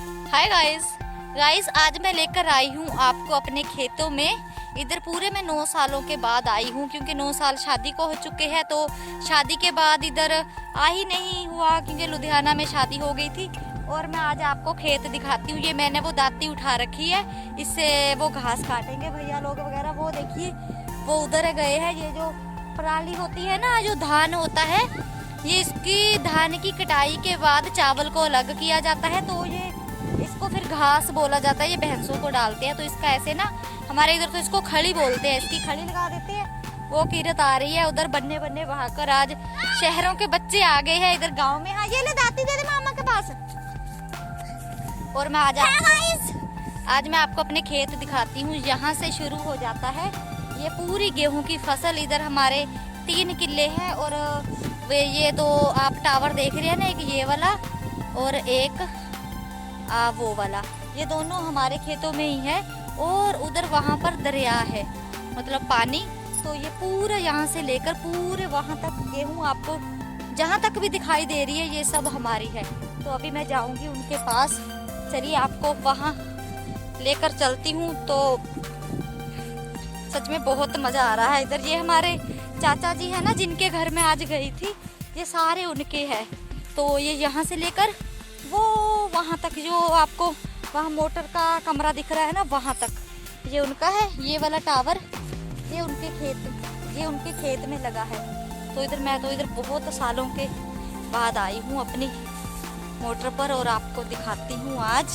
Hi guys आज मैं लेकर आई हूँ आपको अपने खेतों में। इधर पूरे मैं 9 सालों के बाद आई हूँ, क्योंकि 9 साल शादी को हो चुके हैं। तो शादी के बाद इधर आ ही नहीं हुआ, क्योंकि लुधियाना में शादी हो गई थी। और मैं आज आपको खेत दिखाती हूँ। ये मैंने वो दाती उठा रखी है, इससे वो घास काटेंगे भैया लोग वगैरह। वो देखिए वो उधर गए हैं। ये जो पराली होती है ना, जो धान होता है, ये इसकी धान की कटाई के बाद चावल को अलग किया जाता है। तो ये इसको फिर घास बोला जाता है। ये भैंसों को डालते हैं, तो इसका ऐसे ना, हमारे इधर तो इसको खड़ी बोलते हैं। इसकी खड़ी लगा देते हैं। वो किरत आ रही है उधर बन्ने बन्ने बहाकर। आज शहरों के बच्चे आ गए हैं इधर गांव में। हाँ ये ले दाती दे दे मामा के पास। और मैं आज मैं आपको अपने खेत दिखाती हूँ। यहाँ से शुरू हो जाता है ये पूरी गेहूं की फसल। इधर हमारे 3 किल्ले हैं। और वे ये दो आप टावर देख रहे हैं ना, एक ये वाला और एक वो वाला, ये दोनों हमारे खेतों में ही है। और उधर वहाँ पर दरिया है, मतलब पानी। तो ये पूरा यहाँ से लेकर पूरे वहाँ तक गेहूं आपको जहाँ तक भी दिखाई दे रही है, ये सब हमारी है। तो अभी मैं जाऊंगी उनके पास। चलिए आपको वहाँ लेकर चलती हूँ। तो सच में बहुत मजा आ रहा है इधर। ये हमारे चाचा जी है ना, जिनके घर में आज गई थी, ये सारे उनके हैं। तो ये यहाँ से लेकर वो वहाँ तक, जो आपको वहाँ मोटर का कमरा दिख रहा है ना, वहाँ तक ये उनका है। ये वाला टावर ये उनके खेत में लगा है। तो इधर मैं तो इधर बहुत सालों के बाद आई हूँ अपनी मोटर पर, और आपको दिखाती हूँ आज।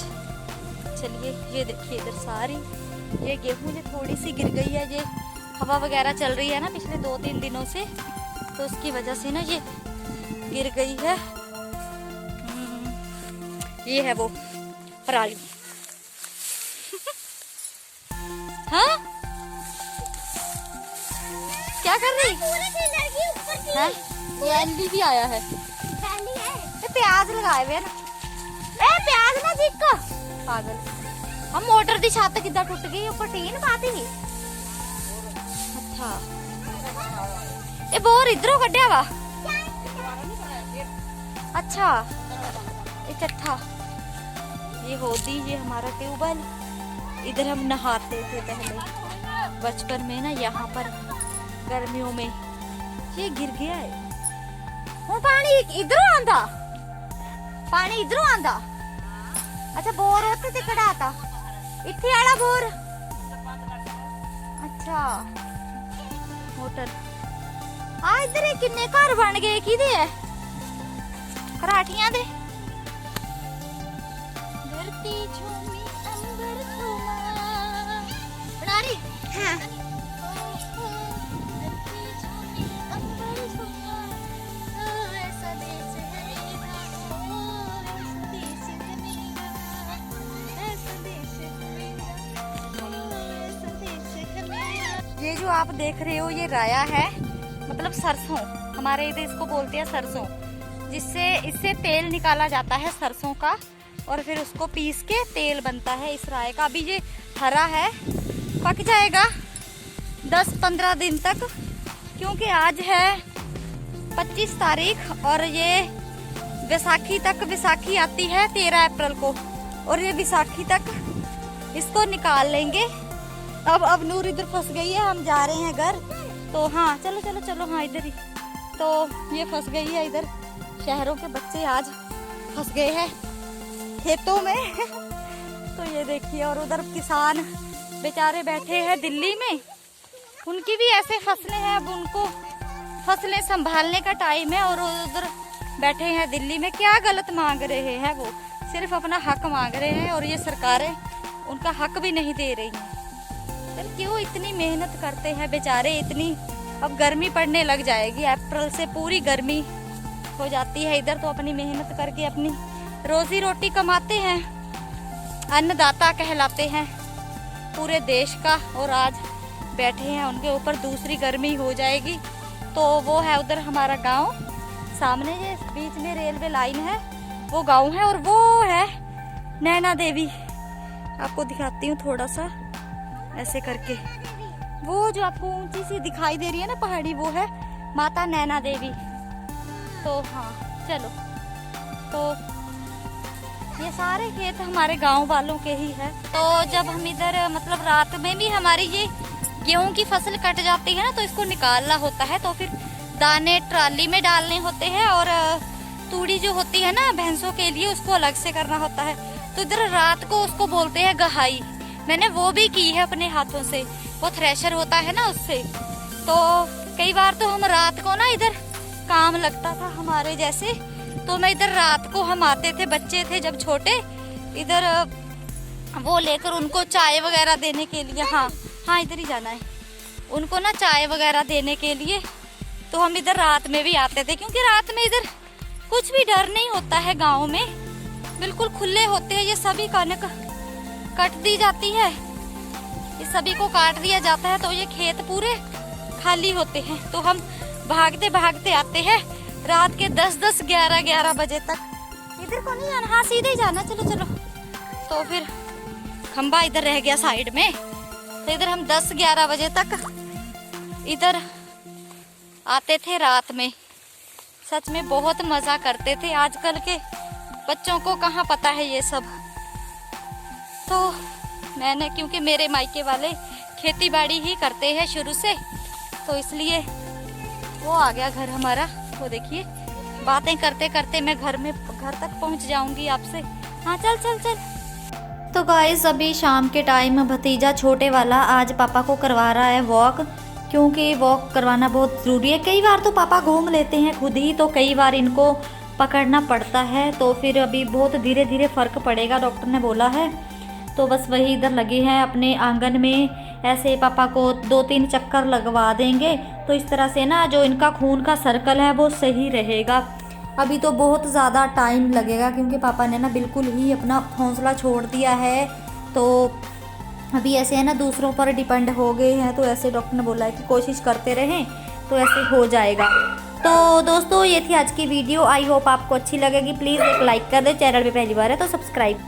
चलिए ये देखिए इधर सारी ये गेहूँ जो थोड़ी सी गिर गई है, ये हवा वगैरह चल रही है ना पिछले 2-3 दिनों से, तो उसकी वजह से ना ये गिर गई है। ये है वो पराली। हाँ क्या कर रही है? ये एनवी भी आया है। प्याज लगाए हुए ना, प्याज ना जीक का पागल। हम मोटर दी छत किदा टूट गई, ऊपर टीन पाती ही। अच्छा ये बोर इधरों कढ़िया वा। अच्छा ये चट्ठा, ये होती, ये हमारा ट्यूबवेल। इधर हम नहाते थे पहले बचपन में ना, यहाँ पर गर्मियों में। ये गिर गया है वो पानी इधरों आंदा, पानी इधरों आंदा। अच्छा बोर होते थे कढ़ाता इत्थे आला बोर। अच्छा मोटर आ इधर किन्ने घर बन गए किदे है? कराठियां दे। धरती झूमी अंबर झूमा बना रही। हाँ। धरती झूमी अंबर झूमा, ऐसा देश है मेरा, ऐसा देश है मेरा, ऐसा देश है मेरा, ऐसा देश है मेरा। ये जो आप देख रहे हो ये राया है, मतलब सरसों। हमारे इधर इसको बोलते हैं सरसों, जिससे इससे तेल निकाला जाता है सरसों का, और फिर उसको पीस के तेल बनता है इस राय का। अभी ये हरा है, पक जाएगा 10-15 दिन तक, क्योंकि आज है 25 तारीख और ये बैसाखी तक, बैसाखी आती है 13 अप्रैल को, और ये बैसाखी तक इसको निकाल लेंगे। अब नूर इधर फंस गई है, हम जा रहे हैं घर। तो हाँ चलो चलो चलो, हाँ इधर ही। तो ये फंस गई है इधर। शहरों के बच्चे आज फंस गए हैं खेतों में। तो ये देखिए, और उधर किसान बेचारे बैठे हैं दिल्ली में, उनकी भी ऐसे फसलें हैं। अब उनको फसलें संभालने का टाइम है, और उधर बैठे हैं दिल्ली में। क्या गलत मांग रहे हैं वो? सिर्फ अपना हक मांग रहे हैं, और ये सरकारें उनका हक भी नहीं दे रही हैं। क्यों इतनी मेहनत करते हैं बेचारे इतनी। अब गर्मी पड़ने लग जाएगी, अप्रैल से पूरी गर्मी हो जाती है इधर। तो अपनी मेहनत करके अपनी रोजी रोटी कमाते हैं, अन्नदाता कहलाते हैं पूरे देश का। और आज बैठे हैं, उनके ऊपर दूसरी गर्मी हो जाएगी। तो वो है उधर हमारा गांव, सामने ये बीच में रेलवे लाइन है, वो गांव है। और वो है नैना देवी, आपको दिखाती हूँ थोड़ा सा ऐसे करके। वो जो आपको ऊंची सी दिखाई दे रही है ना पहाड़ी, वो है माता नैना देवी। तो हाँ चलो, तो ये सारे खेत हमारे गांव वालों के ही है। तो जब हम इधर मतलब रात में भी हमारी ये गेहूं की फसल कट जाती है ना, तो इसको निकालना होता है, तो फिर दाने ट्राली में डालने होते हैं और तूड़ी जो होती है ना भैंसों के लिए, उसको अलग से करना होता है। तो इधर रात को उसको बोलते हैं गहाई। मैंने वो भी की है अपने हाथों से, वो थ्रेशर होता है ना उससे। तो कई बार तो हम रात को ना इधर काम लगता था हमारे जैसे, तो मैं इधर रात को हम आते थे, बच्चे थे जब छोटे, इधर वो लेकर उनको चाय वगैरह देने के लिए, हाँ इधर ही जाना है, उनको ना चाय वगैरह देने के लिए। तो हम इधर रात में भी आते थे, क्योंकि रात में इधर कुछ भी डर नहीं होता है, गाँव में बिल्कुल खुले होते हैं। ये सभी कनक कट दी जाती है, ये सभी को काट दिया जाता है, तो ये खेत पूरे खाली होते हैं। तो हम भागते भागते आते हैं रात के 10-10, 11-11 बजे तक। इधर को नहीं जाना, हाँ सीधे ही जाना, चलो चलो। तो फिर खंबा इधर रह गया साइड में, तो इधर हम 10-11 बजे तक इधर आते थे रात में। सच में बहुत मजा करते थे। आजकल के बच्चों को कहाँ पता है ये सब। तो मैंने, क्योंकि मेरे मायके वाले खेती बाड़ी ही करते हैं शुरू से, तो इसलिए वो आ गया घर हमारा। वो देखिए, बातें करते करते मैं घर तक पहुंच जाऊंगी आपसे। हाँ चल चल चल। तो गाइस अभी शाम के टाइम भतीजा छोटे वाला आज पापा को करवा रहा है वॉक, क्योंकि वॉक करवाना बहुत ज़रूरी है। कई बार तो पापा घूम लेते हैं खुद ही, तो कई बार इनको पकड़ना पड़ता है। तो फिर अभी बहुत धीरे धीरे फ़र्क पड़ेगा, डॉक्टर ने बोला है। तो बस वही इधर लगे हैं अपने आंगन में, ऐसे पापा को 2-3 चक्कर लगवा देंगे, तो इस तरह से ना जो इनका खून का सर्कल है वो सही रहेगा। अभी तो बहुत ज़्यादा टाइम लगेगा, क्योंकि पापा ने ना बिल्कुल ही अपना हौसला छोड़ दिया है। तो अभी ऐसे है ना, दूसरों पर डिपेंड हो गए हैं। तो ऐसे डॉक्टर ने बोला है कि कोशिश करते रहें तो ऐसे हो जाएगा। तो दोस्तों ये थी आज की वीडियो, आई होप आपको अच्छी लगेगी। प्लीज़ एक लाइक कर दें, चैनल पे पहली बार है तो सब्सक्राइब